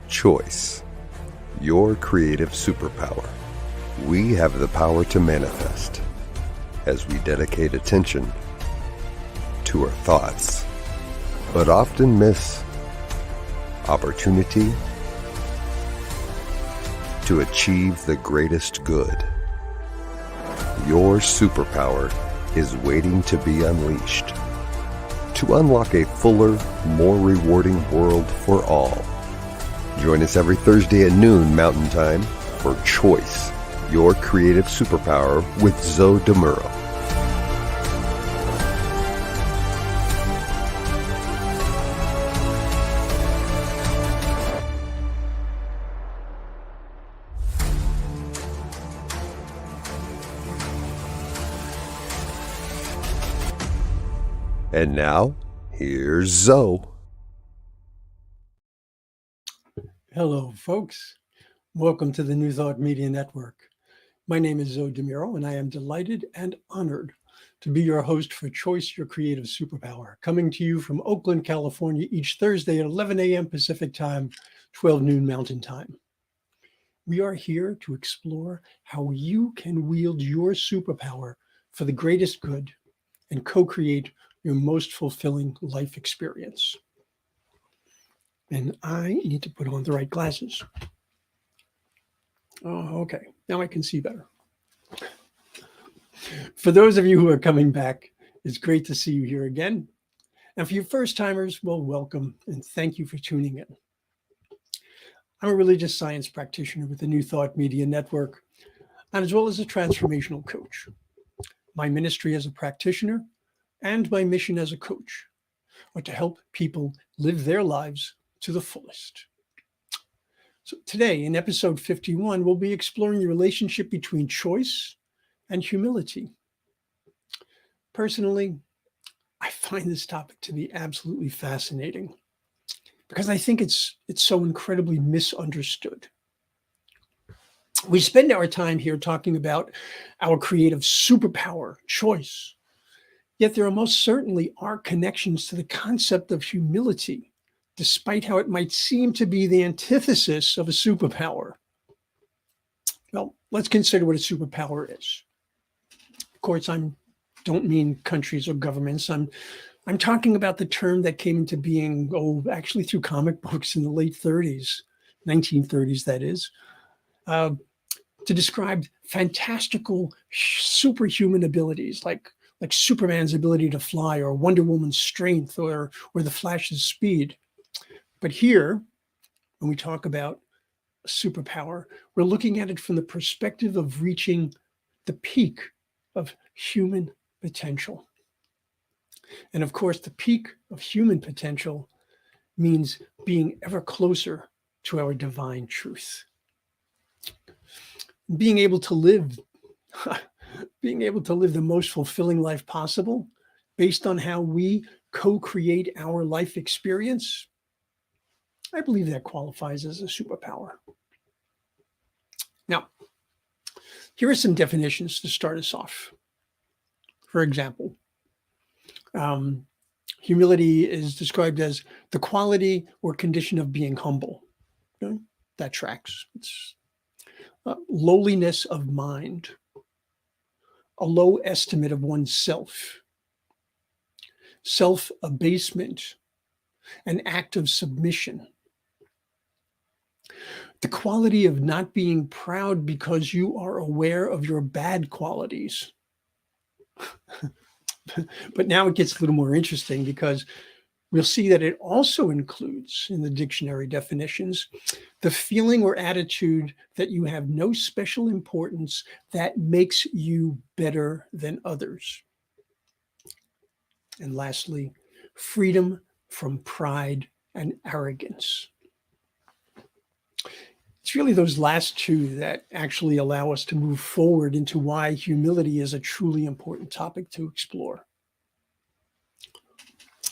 Choice, your creative superpower. We have the power to manifest as we dedicate attention to our thoughts, but often miss opportunity to achieve the greatest good. Your superpower is waiting to be unleashed to unlock a fuller, more rewarding world for all. Join us every Thursday at noon Mountain Time for Choice, your creative superpower with Zoe Muro. And now, here's Zoe. Hello, folks. Welcome to the New Thought Media Network. My name is Zoe Muro, and I am delighted and honored to be your host for Choice, Your Creative Superpower, coming to you from Oakland, California, each Thursday at 11 a.m. Pacific Time, 12 noon Mountain Time. We are here to explore how you can wield your superpower for the greatest good and co-create your most fulfilling life experience. And I need to put on the right glasses. Oh, okay. Now I can see better. For those of you who are coming back, it's great to see you here again. And for you first-timers, well, welcome and thank you for tuning in. I'm a religious science practitioner with the New Thought Media Network, and as well as a transformational coach. My ministry as a practitioner and my mission as a coach are to help people live their lives to the fullest. So today, in episode 51, we'll be exploring the relationship between choice and humility. Personally, I find this topic to be absolutely fascinating because I think it's so incredibly misunderstood. We spend our time here talking about our creative superpower, choice. Yet there most certainly are connections to the concept of humility, despite how it might seem to be the antithesis of a superpower. Well, let's consider what a superpower is. Of course, I don't mean countries or governments. I'm talking about the term that came into being, actually through comic books in the late 30s, 1930s, that is, to describe fantastical superhuman abilities like Superman's ability to fly, or Wonder Woman's strength, or the Flash's speed. But here, when we talk about a superpower, we're looking at it from the perspective of reaching the peak of human potential. And of course, the peak of human potential means being ever closer to our divine truth. Being able to live the most fulfilling life possible based on how we co-create our life experience, I believe that qualifies as a superpower. Now, here are some definitions to start us off. For example, humility is described as the quality or condition of being humble. Okay? That tracks. It's lowliness of mind, a low estimate of oneself, self-abasement, an act of submission, the quality of not being proud because you are aware of your bad qualities. But now it gets a little more interesting because we'll see that it also includes, in the dictionary definitions, the feeling or attitude that you have no special importance that makes you better than others. And lastly, freedom from pride and arrogance. It's really those last two that actually allow us to move forward into why humility is a truly important topic to explore.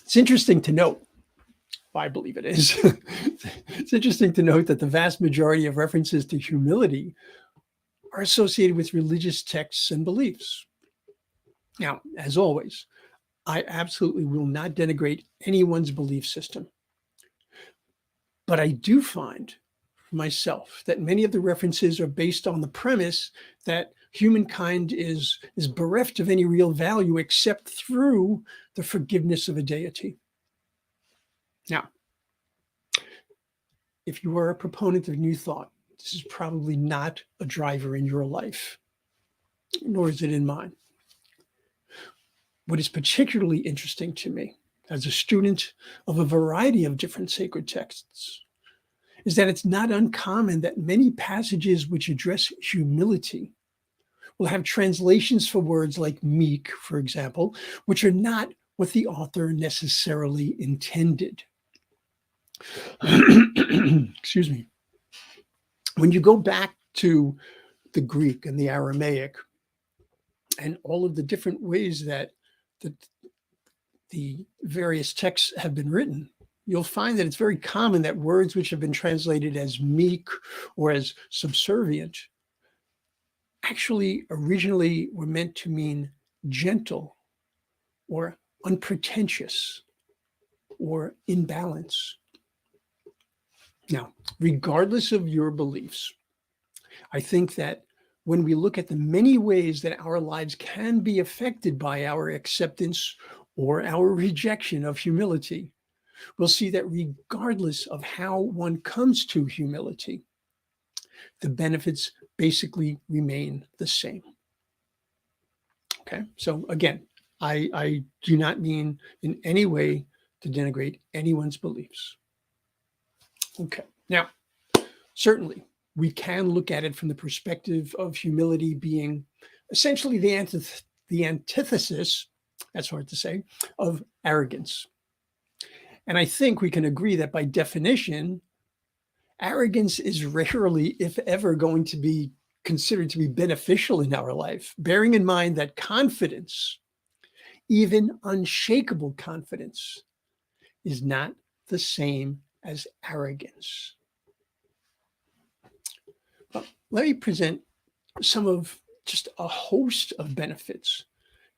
It's interesting to note, I believe it is, it's interesting to note that the vast majority of references to humility are associated with religious texts and beliefs. Now, as always, I absolutely will not denigrate anyone's belief system. But I do find myself that many of the references are based on the premise that humankind is bereft of any real value except through the forgiveness of a deity. Now, if you are a proponent of New Thought, this is probably not a driver in your life, nor is it in mine. What is particularly interesting to me as a student of a variety of different sacred texts is that it's not uncommon that many passages which address humility will have translations for words like meek, for example, which are not what the author necessarily intended. Excuse me. When you go back to the Greek and the Aramaic and all of the different ways that the various texts have been written, you'll find that it's very common that words which have been translated as meek or as subservient actually originally were meant to mean gentle or unpretentious or in balance. Now, regardless of your beliefs, I think that when we look at the many ways that our lives can be affected by our acceptance or our rejection of humility, we'll see that regardless of how one comes to humility, the benefits basically remain the same. Okay, so again, I do not mean in any way to denigrate anyone's beliefs. Okay, now, certainly we can look at it from the perspective of humility being essentially the antithesis, that's hard to say, of arrogance. And I think we can agree that by definition, arrogance is rarely, if ever, going to be considered to be beneficial in our life, bearing in mind that confidence, even unshakable confidence, is not the same as arrogance. But let me present some of just a host of benefits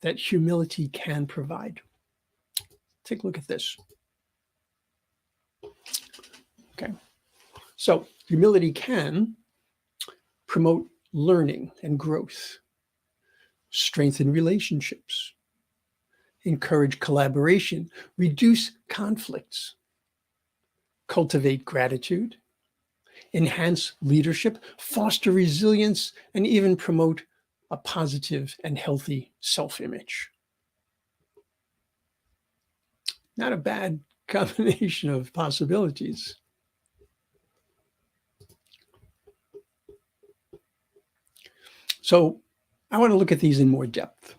that humility can provide. Take a look at this. Okay. So humility can promote learning and growth, strengthen relationships, encourage collaboration, reduce conflicts, cultivate gratitude, enhance leadership, foster resilience, and even promote a positive and healthy self-image. Not a bad combination of possibilities. So I want to look at these in more depth.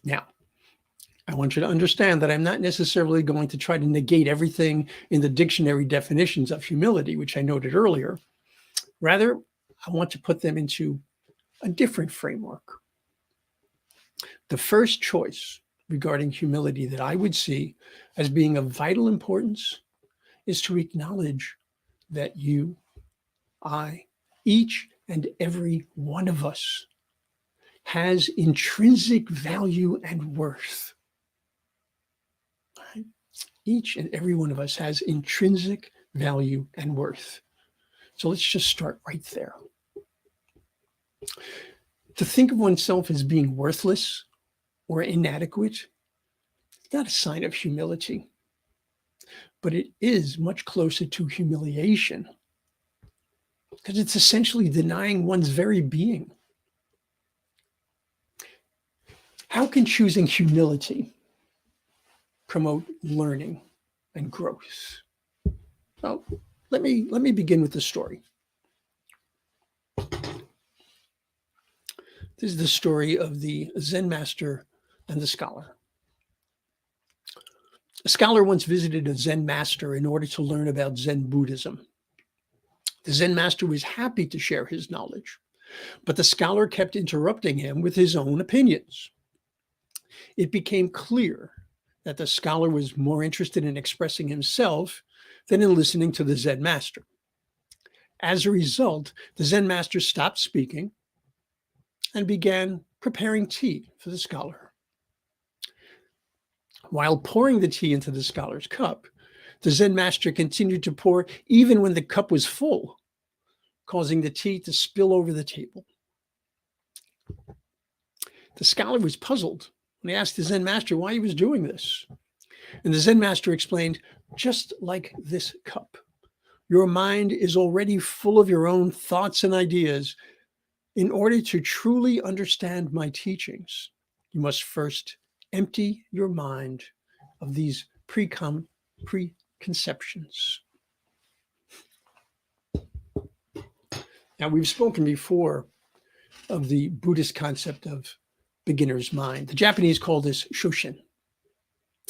Now, I want you to understand that I'm not necessarily going to try to negate everything in the dictionary definitions of humility, which I noted earlier. Rather, I want to put them into a different framework. The first choice regarding humility that I would see as being of vital importance is to acknowledge that you, I, each and every one of us has intrinsic value and worth. Right? Each and every one of us has intrinsic value and worth. So let's just start right there. To think of oneself as being worthless or inadequate is not a sign of humility, but it is much closer to humiliation because it's essentially denying one's very being. How can choosing humility promote learning and growth? Well, let me begin with the story. This is the story of the Zen master and the scholar. A scholar once visited a Zen master in order to learn about Zen Buddhism. The Zen master was happy to share his knowledge, but the scholar kept interrupting him with his own opinions. It became clear that the scholar was more interested in expressing himself than in listening to the Zen master. As a result, the Zen master stopped speaking and began preparing tea for the scholar. While pouring the tea into the scholar's cup, The Zen master continued to pour even when the cup was full, causing the tea to spill over the table. The scholar was puzzled when he asked the Zen master why he was doing this. And the Zen master explained, just like this cup, your mind is already full of your own thoughts and ideas. In order to truly understand my teachings, you must first empty your mind of these preconceptions. Now, we've spoken before of the Buddhist concept of beginner's mind. The Japanese call this shoshin.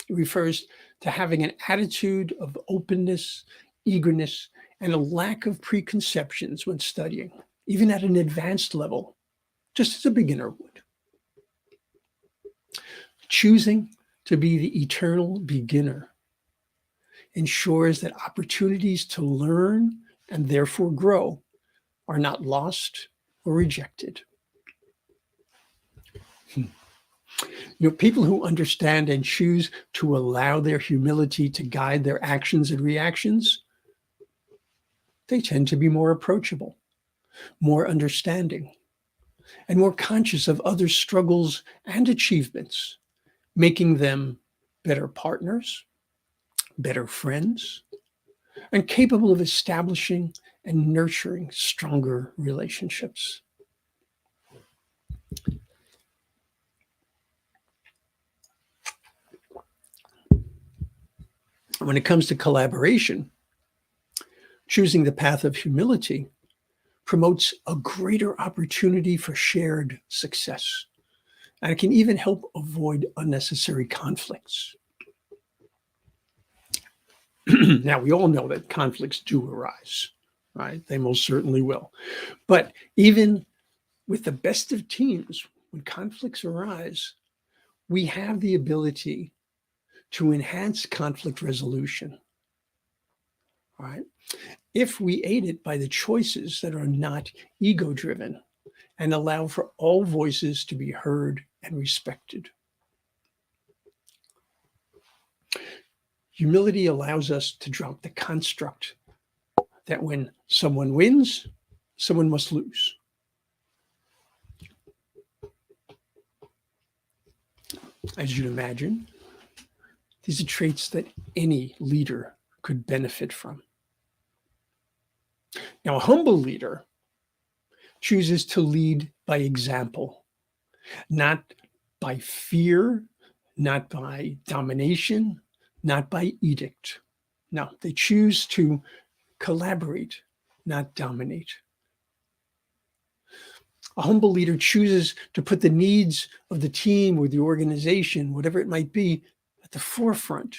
It refers to having an attitude of openness, eagerness, and a lack of preconceptions when studying, even at an advanced level, just as a beginner would. Choosing to be the eternal beginner ensures that opportunities to learn and therefore grow are not lost or rejected. People who understand and choose to allow their humility to guide their actions and reactions, they tend to be more approachable, more understanding, and more conscious of others' struggles and achievements, making them better partners, better friends, and capable of establishing and nurturing stronger relationships. When it comes to collaboration, choosing the path of humility promotes a greater opportunity for shared success, and it can even help avoid unnecessary conflicts. Now, we all know that conflicts do arise, right? They most certainly will. But even with the best of teams, when conflicts arise, we have the ability to enhance conflict resolution, right? If we aid it by the choices that are not ego-driven and allow for all voices to be heard and respected. Humility allows us to drop the construct that when someone wins, someone must lose. As you'd imagine, these are traits that any leader could benefit from. Now, a humble leader chooses to lead by example, not by fear, not by domination, not by edict. No, they choose to collaborate, not dominate. A humble leader chooses to put the needs of the team or the organization, whatever it might be, at the forefront,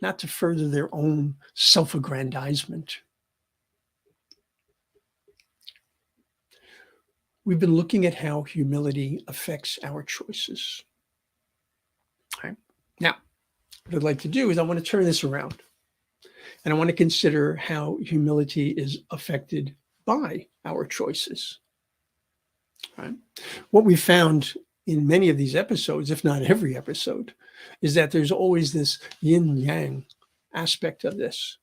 not to further their own self-aggrandizement. We've been looking at how humility affects our choices. All right. Now, what I'd like to do is I want to turn this around, and I want to consider how humility is affected by our choices. All right. What we found in many of these episodes, if not every episode, is that there's always this yin-yang aspect of this,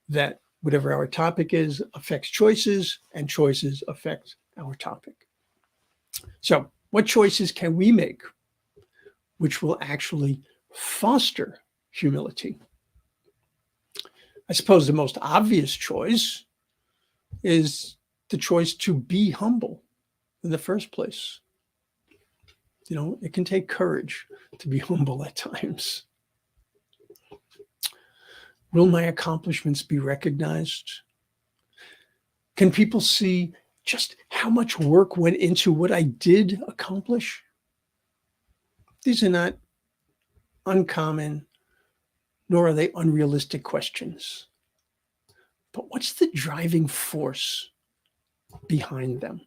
that whatever our topic is affects choices, and choices affect our topic. So, what choices can we make which will actually foster humility? I suppose the most obvious choice is the choice to be humble in the first place. It can take courage to be humble at times. Will my accomplishments be recognized? Can people see just how much work went into what I did accomplish? These are not uncommon, nor are they unrealistic questions. But what's the driving force behind them?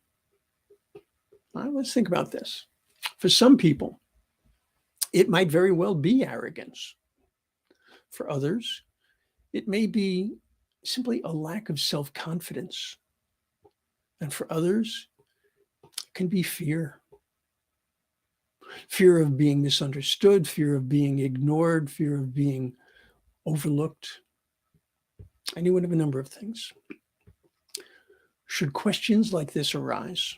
All right, let's think about this. For some people, it might very well be arrogance. For others, it may be simply a lack of self-confidence. And for others, it can be fear. Fear of being misunderstood, fear of being ignored, fear of being overlooked. Any one of a number of things. Should questions like this arise,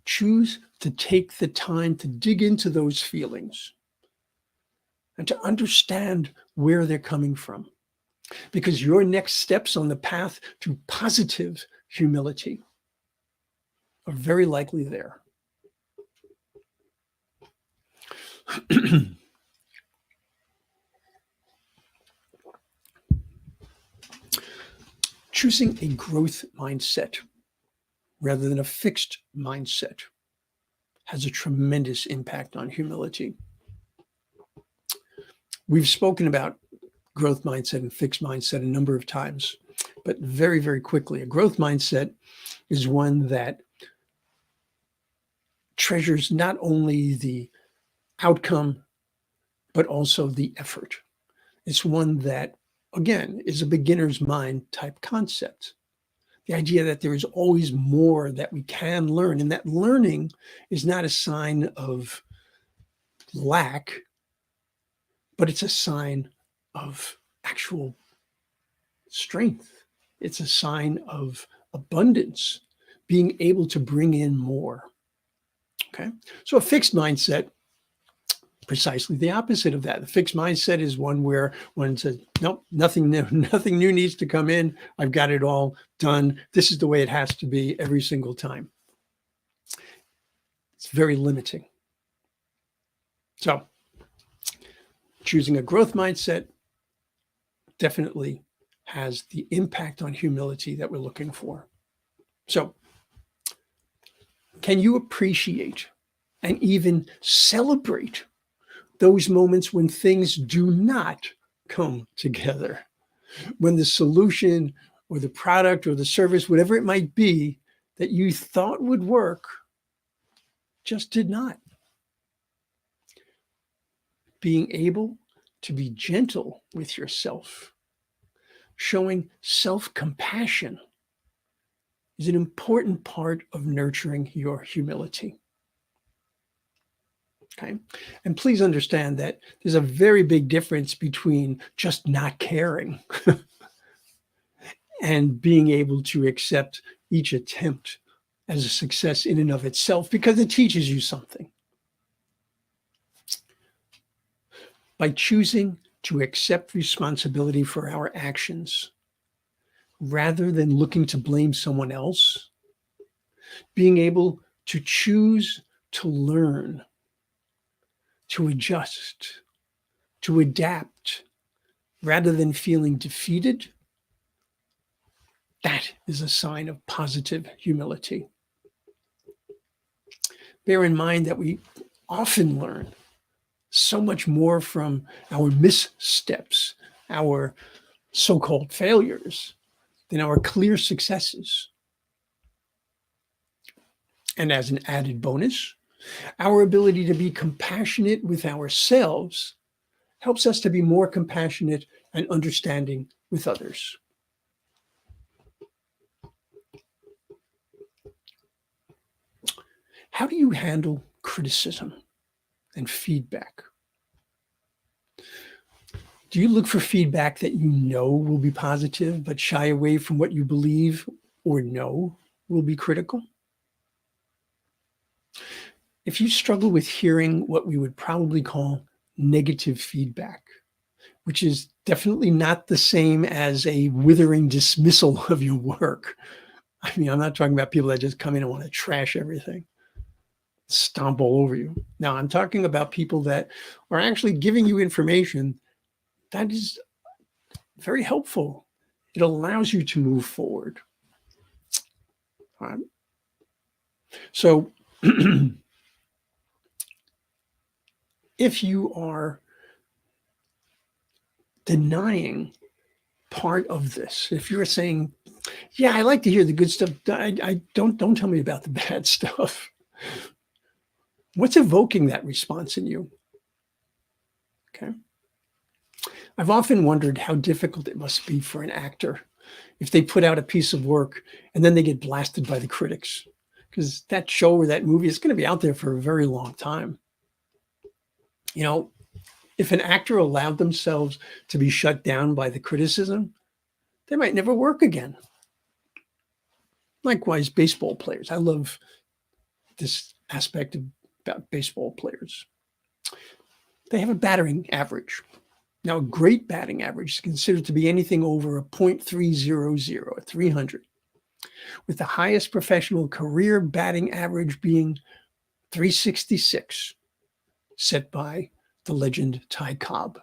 choose to take the time to dig into those feelings and to understand where they're coming from. Because your next steps on the path to positive humility are very likely there. Choosing a growth mindset rather than a fixed mindset has a tremendous impact on humility. We've spoken about growth mindset and fixed mindset a number of times, but very, very quickly, a growth mindset is one that treasures not only the outcome, but also the effort. It's one that, again, is a beginner's mind type concept. The idea that there is always more that we can learn, and that learning is not a sign of lack, but it's a sign of actual strength. It's a sign of abundance, being able to bring in more. Okay, so a fixed mindset, precisely the opposite of that. The fixed mindset is one where one says, nope, nothing new needs to come in. I've got it all done. This is the way it has to be every single time. It's very limiting. So choosing a growth mindset definitely has the impact on humility that we're looking for. So can you appreciate and even celebrate those moments when things do not come together, when the solution or the product or the service, whatever it might be that you thought would work, just did not? Being able to be gentle with yourself, showing self-compassion, is an important part of nurturing your humility. Okay. And please understand that there's a very big difference between just not caring and being able to accept each attempt as a success in and of itself, because it teaches you something. By choosing to accept responsibility for our actions, rather than looking to blame someone else, being able to choose to learn, to adjust, to adapt, rather than feeling defeated, that is a sign of positive humility. Bear in mind that we often learn so much more from our missteps, our so-called failures, than our clear successes. And as an added bonus, our ability to be compassionate with ourselves helps us to be more compassionate and understanding with others. How do you handle criticism and feedback? Do you look for feedback that you know will be positive, but shy away from what you believe or know will be critical? If you struggle with hearing what we would probably call negative feedback, which is definitely not the same as a withering dismissal of your work. I mean, I'm not talking about people that just come in and want to trash everything, stomp all over you. Now, I'm talking about people that are actually giving you information that is very helpful. It allows you to move forward. All right. So if you are denying part of this, if you're saying, yeah, I like to hear the good stuff, I don't tell me about the bad stuff. What's evoking that response in you? Okay. I've often wondered how difficult it must be for an actor if they put out a piece of work and then they get blasted by the critics, because that show or that movie is going to be out there for a very long time. You know, If an actor allowed themselves to be shut down by the criticism, they might never work again. Likewise, baseball players. I love this aspect about baseball players. They have a batting average. Now, a great batting average is considered to be anything over a .300, 300, with the highest professional career batting average being 366, set by the legend Ty Cobb.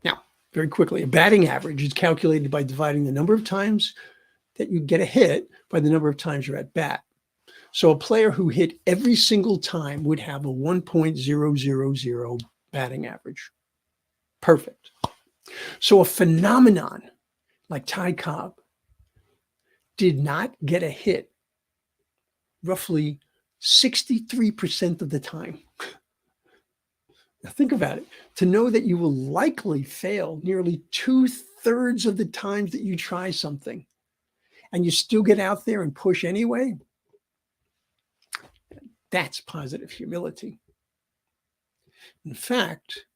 Now, very quickly, a batting average is calculated by dividing the number of times that you get a hit by the number of times you're at bat. So a player who hit every single time would have a 1.000 batting average. Perfect. So a phenomenon like Ty Cobb did not get a hit roughly 63% of the time. Now think about it. To know that you will likely fail nearly 2/3 of the times that you try something, and you still get out there and push anyway, that's positive humility. In fact,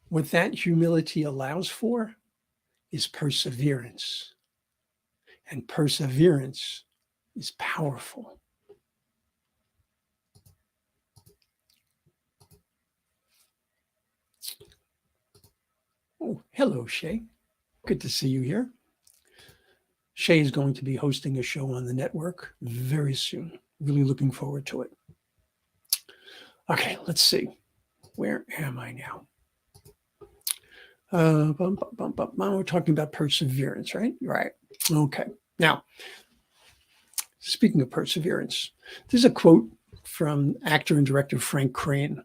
what that humility allows for is perseverance. And perseverance is powerful. Oh, hello, Shay. Good to see you here. Shay is going to be hosting a show on the network very soon. Really looking forward to it. Okay, let's see. Where am I now? We're talking about perseverance, right? Right. Okay. Now, speaking of perseverance, there's a quote from actor and director Frank Crane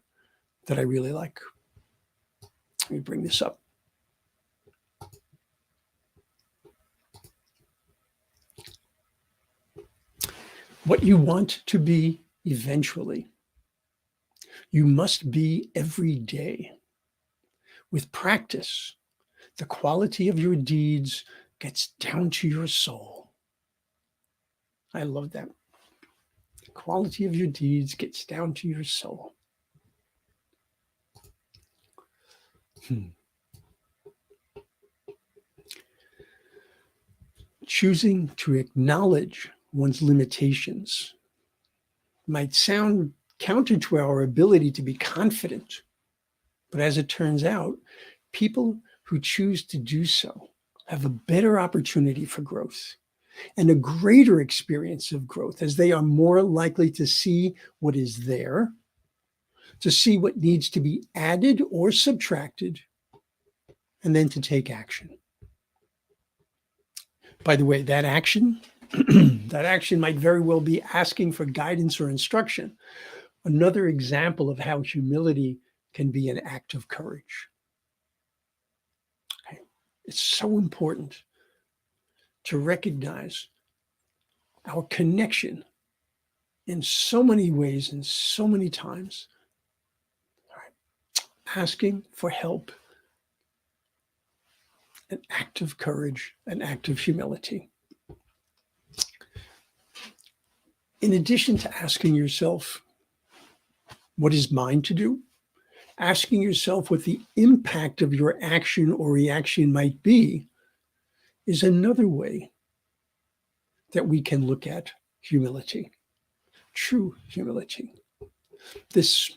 that I really like. Let me bring this up. What you want to be eventually, you must be every day. With practice, the quality of your deeds gets down to your soul. I love that. The quality of your deeds gets down to your soul. Choosing to acknowledge one's limitations might sound counter to our ability to be confident, but as it turns out, people who choose to do so have a better opportunity for growth and a greater experience of growth, as they are more likely to see what is there, to see what needs to be added or subtracted, and then to take action. By the way, that action, that action might very well be asking for guidance or instruction. Another example of how humility can be an act of courage. Okay. It's so important to recognize our connection in so many ways and so many times. All right. Asking for help, an act of courage, an act of humility. In addition to asking yourself, what is mine to do? Asking yourself what the impact of your action or reaction might be is another way that we can look at humility, true humility. This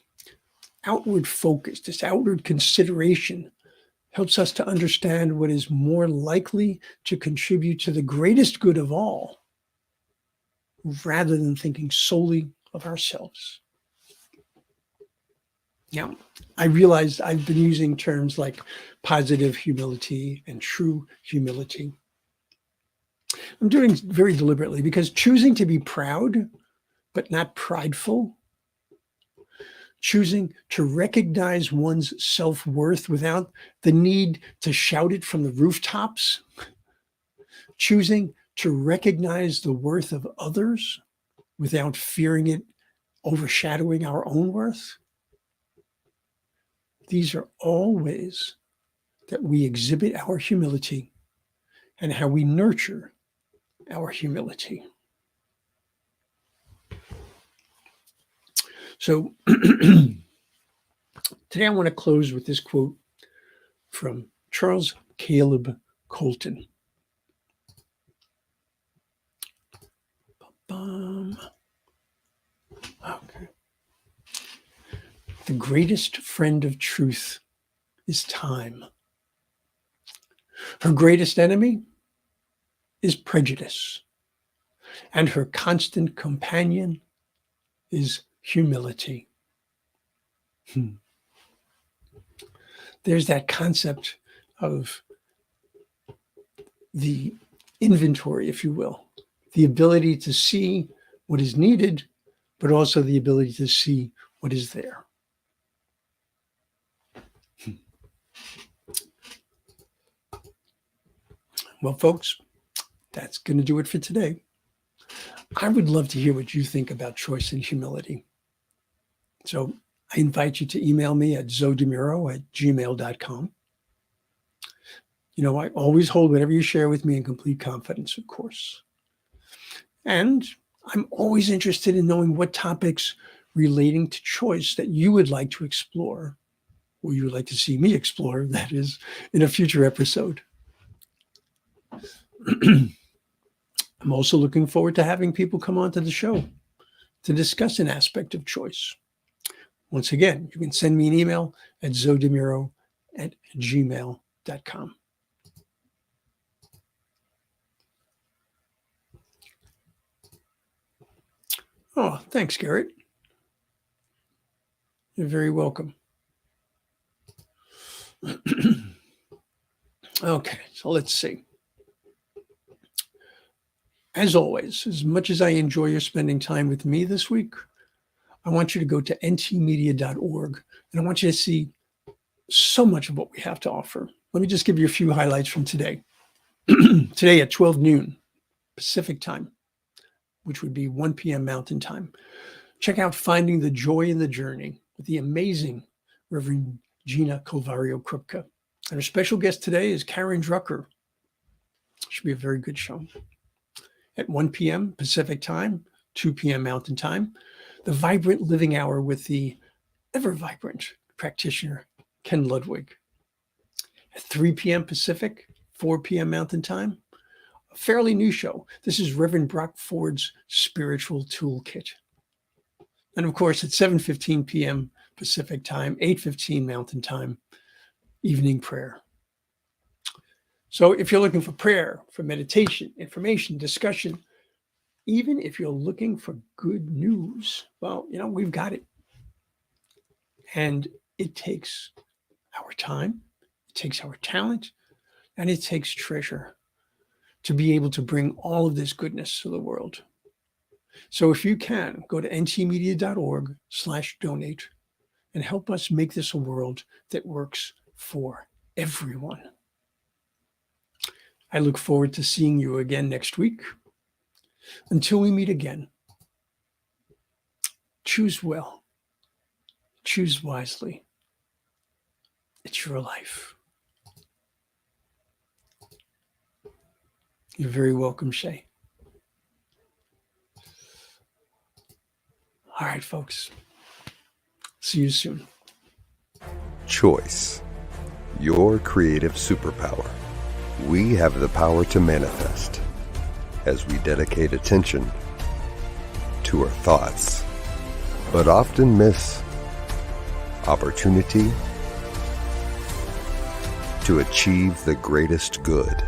outward focus, this outward consideration helps us to understand what is more likely to contribute to the greatest good of all, rather than thinking solely of ourselves. Now, I realize I've been using terms like positive humility and true humility. I'm doing it very deliberately because choosing to be proud, but not prideful, choosing to recognize one's self-worth without the need to shout it from the rooftops, choosing to recognize the worth of others without fearing it overshadowing our own worth. These are all ways that we exhibit our humility and how we nurture our humility. So Today, I want to close with this quote from Charles Caleb Colton. Okay. The greatest friend of truth is time. Her greatest enemy is prejudice, and her constant companion is humility. There's that concept of the inventory, if you will, the ability to see what is needed, but also the ability to see what is there. Well, folks, that's going to do it for today. I would love to hear what you think about choice and humility. So I invite you to email me at zodemuro@gmail.com. You know, I always hold whatever you share with me in complete confidence, of course. And I'm always interested in knowing what topics relating to choice that you would like to explore, or you would like to see me explore, that is, in a future episode. I'm also looking forward to having people come onto the show to discuss an aspect of choice. Once again, you can send me an email at zodemuro@gmail.com. Oh, thanks, Garrett. You're very welcome. Okay, so let's see. As always, as much as I enjoy your spending time with me this week, I want you to go to ntmedia.org, and I want you to see so much of what we have to offer. Let me just give you a few highlights from today. Today at 12 noon Pacific time, which would be 1 p.m. Mountain time, check out Finding the Joy in the Journey with the amazing Reverend Gina Calvario-Krupka. And our special guest today is Karen Drucker. Should be a very good show. At 1 p.m. Pacific time, 2 p.m. Mountain time, the Vibrant Living Hour with the ever-vibrant practitioner, Ken Ludwig. At 3 p.m. Pacific, 4 p.m. Mountain time, a fairly new show. This is Reverend Brock Ford's Spiritual Toolkit. And of course, at 7:15 p.m. Pacific time, 8:15 Mountain time, evening prayer. So if you're looking for prayer, for meditation, information, discussion, even if you're looking for good news, well, you know, we've got it. And it takes our time, it takes our talent, and it takes treasure to be able to bring all of this goodness to the world. So if you can, go to ntmedia.org/donate and help us make this a world that works for everyone. I look forward to seeing you again next week. Until we meet again, choose well, choose wisely. It's your life. You're very welcome, Shay. All right, folks. See you soon. Choice, your creative superpower. We have the power to manifest as we dedicate attention to our thoughts, but often miss opportunity to achieve the greatest good.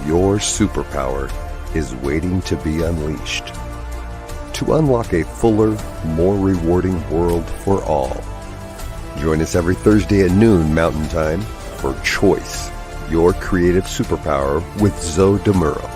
Your superpower is waiting to be unleashed to unlock a fuller, more rewarding world for all. Join us every Thursday at noon Mountain Time for Choice, your creative superpower with Zo DeMuro.